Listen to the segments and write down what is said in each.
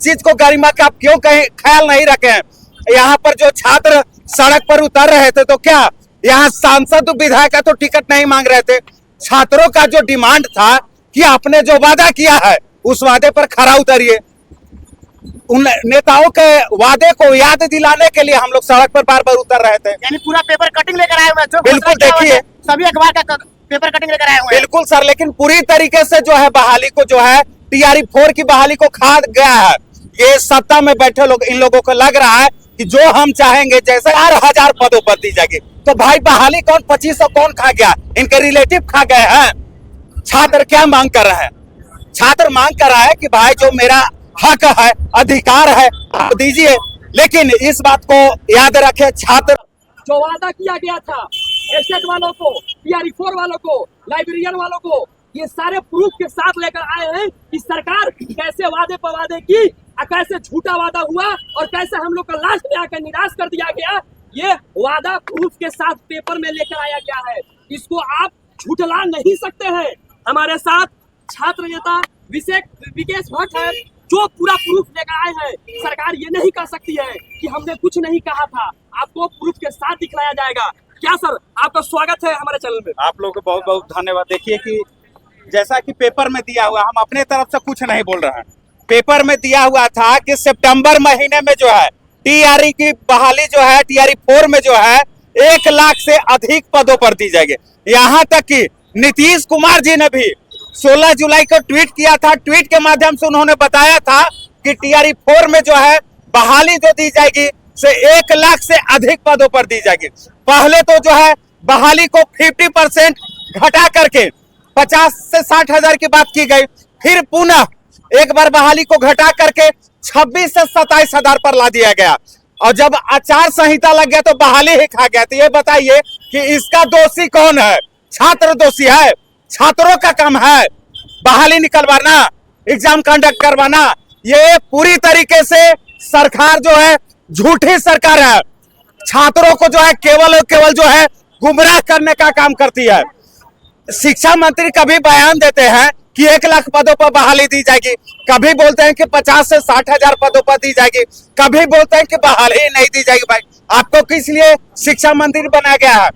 चीज को गरिमा का आप क्यों कहीं ख्याल नहीं रखे हैं? यहाँ पर जो छात्र सड़क पर उतर रहे थे तो क्या यहाँ सांसद विधायक का तो टिकट नहीं मांग रहे थे? छात्रों का जो डिमांड था कि आपने जो वादा किया है उस वादे पर खरा उतरिए। उन नेताओं के वादे को याद दिलाने के लिए हम लोग सड़क पर बार बार उतर रहे थे। यानी पूरा पेपर कटिंग लेकर आए हुए हैं? बिल्कुल, देखिए सभी अखबार का पेपर कटिंग लेकर आए हुए हैं। बिल्कुल सर, लेकिन पूरी तरीके से जो है बहाली को जो है टीआरई 4 की बहाली को खा गया है। ये सत्ता में बैठे लोग, इन लोगों को लग रहा है कि जो हम चाहेंगे जैसे 4,000 पदों पर दी जाएगी। तो भाई बहाली कौन 2500 कौन खा गया? इनके रिलेटिव खा गए हैं। छात्र क्या मांग कर रहे हैं? छात्र मांग कर रहा है कि भाई जो मेरा हक है, अधिकार है, आप दीजिए। लेकिन इस बात को याद रखे, छात्र जो वादा किया गया था एसेट वालों को, टीआरई 4 वालों को, लाइब्रेरियन वालों को, ये सारे प्रूफ के साथ लेकर आए हैं कि सरकार कैसे वादे पर वादे की, कैसे झूठा वादा हुआ और कैसे हम लोग का लास्ट में आकर निराश कर दिया गया। ये वादा प्रूफ के साथ पेपर में लेकर आया गया है, इसको आप झूठला नहीं सकते हैं। हमारे साथ छात्र नेता विकेश भट्ट है जो पूरा प्रूफ लेकर आए हैं। सरकार ये नहीं कह सकती है कि हमने कुछ नहीं कहा था, आपको प्रूफ के साथ दिखलाया जाएगा। क्या सर, आपका स्वागत है हमारे चैनल में। आप लोगों को बहुत बहुत धन्यवाद। देखिए कि जैसा कि पेपर में दिया हुआ, हम अपने तरफ से कुछ नहीं बोल रहे हैं। पेपर में दिया हुआ था कि सितंबर महीने में जो है टीआरई की बहाली जो है, टीआरई 4 में जो है 1 लाख से अधिक पदों पर दी जाएगी। यहाँ तक कि नीतीश कुमार जी ने भी 16 जुलाई को ट्वीट किया था। ट्वीट के माध्यम से उन्होंने बताया था कि टीआरई 4 में जो है बहाली जो दी जाएगी से 1 लाख से अधिक पदों पर दी जाएगी। पहले तो जो है बहाली को 50% घटा करके 50 से 60 हजार की बात की गई, फिर पुनः एक बार बहाली को घटा करके 26 से 27 हजार पर ला दिया गया। और जब आचार संहिता लग गया तो बहाली ही खा गया। तो ये बताइए कि इसका दोषी कौन है? छात्र दोषी है? छात्रों का काम है बहाली निकलवाना, एग्जाम कंडक्ट करवाना। ये पूरी तरीके से सरकार जो है झूठी सरकार है। छात्रों को जो है केवल और केवल जो है गुमराह करने का काम करती है। शिक्षा मंत्री कभी बयान देते हैं कि 1 लाख पदों पर बहाली दी जाएगी, कभी बोलते हैं कि 50 से 60 हजार पदों पर दी जाएगी, कभी बोलते हैं कि बहाली नहीं दी जाएगी। भाई आपको किस लिए शिक्षा मंत्री बनाया गया है?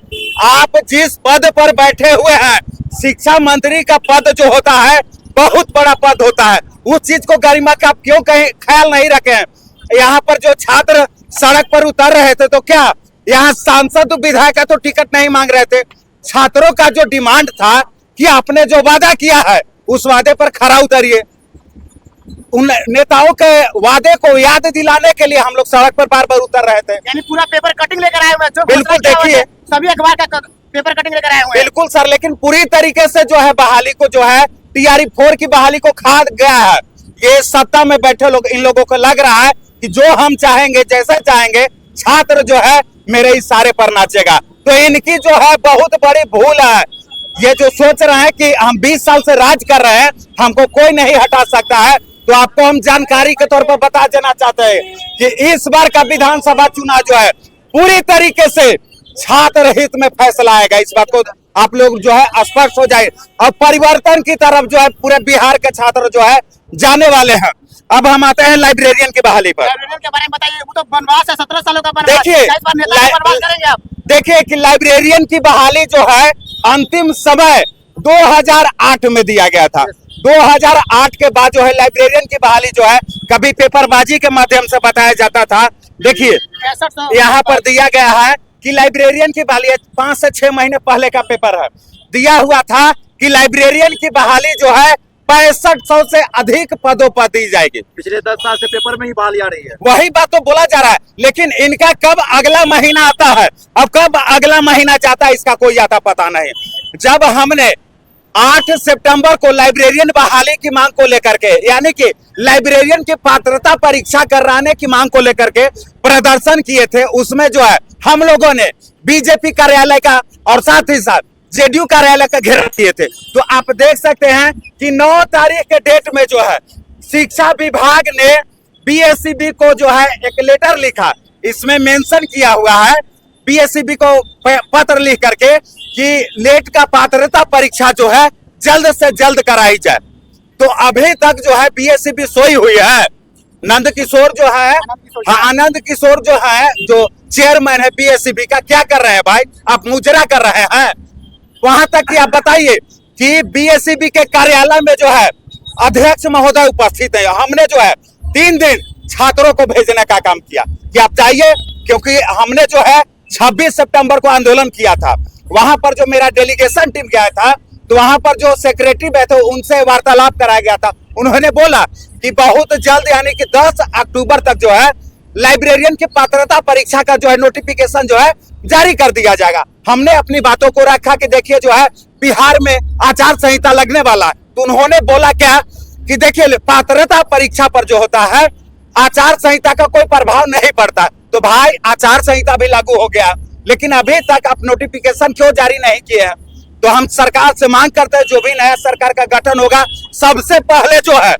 आप जिस पद पर बैठे हुए हैं, शिक्षा मंत्री का पद जो होता है बहुत बड़ा पद होता है। उस चीज को गरिमा का आप क्यों कहीं ख्याल नहीं रखे हैं? यहाँ पर जो छात्र सड़क पर उतर रहे थे तो क्या यहाँ सांसद विधायक का तो टिकट नहीं मांग रहे थे? छात्रों का जो डिमांड था कि आपने जो वादा किया है उस वादे पर खरा उतरिए। उन नेताओं के वादे को याद दिलाने के लिए हम लोग सड़क पर बार बार उतर रहे थे। यानी पूरा पेपर कटिंग लेकर आए हुए हैं? बिल्कुल, देखिए सभी अखबार का पेपर कटिंग लेकर आए हुए हैं। बिल्कुल सर, लेकिन पूरी तरीके से जो है बहाली को जो है टीआरई 4 की बहाली को खा गया है। ये सत्ता में बैठे लोग, इन लोगों को लग रहा है कि जो हम चाहेंगे जैसा चाहेंगे, छात्र जो है मेरे इशारे पर नाचेगा। तो इनकी जो है बहुत बड़ी भूल है। ये जो सोच रहे हैं कि हम 20 साल से राज कर रहे हैं, हमको कोई नहीं हटा सकता है। तो आपको हम जानकारी के तौर पर बता देना चाहते हैं कि इस बार का विधानसभा चुनाव जो है पूरी तरीके से छात्र हित में फैसला आएगा। इस बात को आप लोग जो है स्पष्ट हो जाए और परिवर्तन की तरफ जो है पूरे बिहार के छात्र जो है जाने वाले हैं। अब हम आते हैं लाइब्रेरियन की बहाली पर। लाइब्रेरियन के बारे में बताइए। वो तो बनवास है, 17 सालों का बनवास। देखिए बनवास करेंगे आप? देखिए कि लाइब्रेरियन की बहाली जो है अंतिम समय 2008 में दिया गया था। 2008 के बाद जो है लाइब्रेरियन की बहाली जो है कभी पेपरबाजी के माध्यम से बताया जाता था। देखिए यहाँ पर दिया गया है कि लाइब्रेरियन की बहाली 5 से 6 महीने पहले का पेपर है, दिया हुआ था कि लाइब्रेरियन की बहाली जो है 6500 से अधिक पदों पर दी जाएगी। पिछले 10 साल से पेपर में ही बहाली आ रही है। वही बात तो बोला जा रहा है, लेकिन इनका कब अगला महीना आता है, अब कब अगला महीना जाता है इसका कोई आता पता नहीं। जब हमने 8 सितंबर को लाइब्रेरियन बहाली की मांग को लेकर के, यानी कि लाइब्रेरियन की पात्रता परीक्षा कराने की मांग को लेकर के प्रदर्शन किए थे, उसमें जो है हम लोगों ने बीजेपी कार्यालय का और साथ ही साथ जेडीयू कार्यालय का घेराव किए थे। तो आप देख सकते हैं कि 9 तारीख के डेट में जो है शिक्षा विभाग ने बीएसईबी को जो है एक लेटर लिखा, इसमें मेंशन किया हुआ है बीएसईबी को पत्र लिख करके कि लेट का पात्रता परीक्षा जो है जल्द से जल्द कराई जाए। तो अभी तक जो है बीएसईबी सोई हुई है। नंद किशोर जो है, हाँ आनंद किशोर जो है, जो चेयरमैन है बीएसईबी का, क्या कर रहे हैं भाई? आप मुजरा कर रहे हैं। वहां तक कि आप बताइए कि बीएसईबी के कार्यालय में जो है अध्यक्ष महोदय उपस्थित है। हमने जो है 3 दिन छात्रों को भेजने का काम किया कि आप जाइए, क्योंकि हमने जो है 26 सितंबर को आंदोलन किया था। वहां पर जो मेरा डेलीगेशन टीम गया था, तो वहां पर जो सेक्रेटरी बैठे उनसे वार्तालाप कराया गया था। उन्होंने बोला कि बहुत जल्द यानी कि 10 अक्टूबर तक जो है लाइब्रेरियन की पात्रता परीक्षा का जो है नोटिफिकेशन जो है जारी कर दिया जाएगा। हमने अपनी बातों को रखा कि देखिए जो है बिहार में आचार संहिता लगने वाला है, तो उन्होंने बोला क्या कि देखिए पात्रता परीक्षा पर जो होता है आचार संहिता का कोई प्रभाव नहीं पड़ता। तो भाई आचार संहिता भी लागू हो गया, लेकिन अभी तक आप नोटिफिकेशन क्यों जारी नहीं किए हैं? तो हम सरकार से मांग करते हैं, जो भी नया सरकार का गठन होगा, सबसे पहले जो है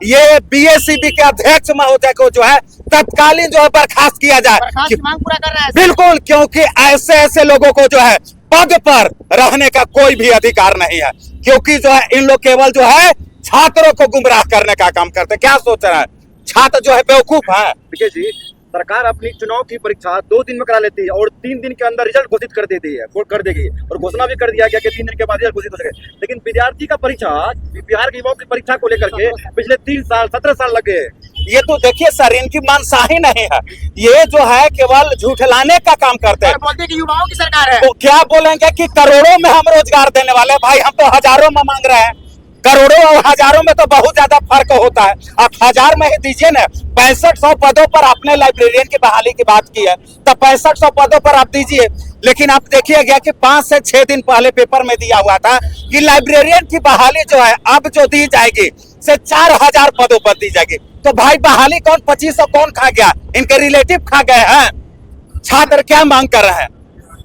ये बीएसईबी के अध्यक्ष महोदय को जो है तत्कालीन जो है बर्खास्त किया जाए। बर्खास्त की मांग पूरा कर रहे हैं। बिल्कुल, क्योंकि ऐसे ऐसे लोगों को जो है पद पर रहने का कोई भी अधिकार नहीं है, क्योंकि जो है इन लोग केवल जो है छात्रों को गुमराह करने का काम करते हैं। क्या सोच रहा है? छात्र जो है बेवकूफ है। देखिए जी, सरकार अपनी चुनाव की परीक्षा 2 दिन में करा लेती है और 3 दिन के अंदर रिजल्ट घोषित कर देती है, कर देगी, और घोषणा भी कर दिया गया कि 3 दिन के बाद रिजल्ट घोषित हो सके। लेकिन विद्यार्थी का परीक्षा, बिहार के युवाओं की परीक्षा को लेकर के पिछले 3 साल 17 साल लगे। ये तो देखिए सर, इनकी मनसाही नहीं है, ये जो है केवल झूठलाने का काम करते हैं। और बोलते हैं कि युवाओं की सरकार है। तो क्या बोलेंगे कि करोड़ों में हम रोजगार देने वाले हैं? भाई हम तो हजारों में मांग रहे हैं। करोड़ों और हजारों में तो बहुत ज्यादा फर्क होता है। आप 1000 में ही दीजिए ना। 6500 पदों पर आपने लाइब्रेरियन की बहाली की बात की है, तो 6500 पदों पर आप दीजिए। लेकिन आप देखिए गया कि 5 से 6 दिन पहले पेपर में दिया हुआ था कि लाइब्रेरियन की बहाली जो है अब जो दी जाएगी से 4000 पदों पर दी जाएगी। तो भाई बहाली कौन 2500 कौन खा गया? इनके रिलेटिव खा गए हैं। छात्र क्या मांग कर रहे हैं?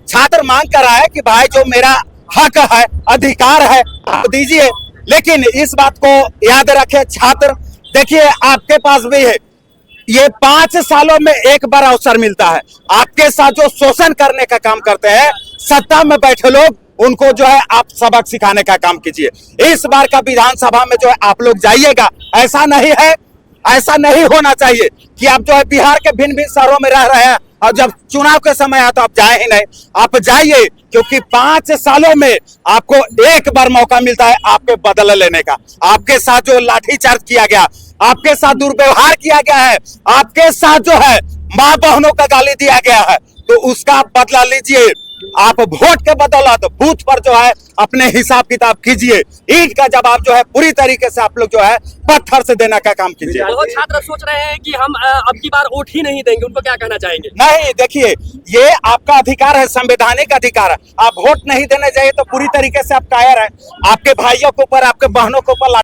छात्र मांग कर रहा है कि भाई जो मेरा हक है, अधिकार है, आप दीजिए। लेकिन इस बात को याद रखें छात्र, देखिए आपके पास भी है, ये 5 सालों में एक बार अवसर मिलता है। आपके साथ जो शोषण करने का काम करते हैं सत्ता में बैठे लोग, उनको जो है आप सबक सिखाने का काम कीजिए। इस बार का विधानसभा में जो है आप लोग जाइएगा। ऐसा नहीं है, ऐसा नहीं होना चाहिए कि आप जो है बिहार के भिन्न भिन्न शहरों में रह रहे हैं और जब चुनाव के समय आया तो आप जाए ही नहीं। आप जाइए, क्योंकि 5 सालों में आपको एक बार मौका मिलता है आपके बदला लेने का। आपके साथ जो लाठीचार्ज किया गया, आपके साथ दुर्व्यवहार किया गया है, आपके साथ जो है माँ बहनों का गाली दिया गया है, तो उसका आप बदला लीजिए। आप वोट के बदौलत बूथ पर जो है अपने हिसाब किताब कीजिए। ईंट का जवाब जो है पूरी तरीके से आप लोग जो है पत्थर से देने का काम कीजिए। बहुत छात्र सोच रहे हैं कि हम अब की बार वोट ही नहीं देंगे, उनको क्या कहना चाहेंगे? नहीं, देखिए ये आपका अधिकार है, संवैधानिक अधिकार है। आप वोट नहीं देने जाइए तो पूरी तरीके से आप कायर हैं। आपके भाइयों के ऊपर, आपके बहनों के ऊपर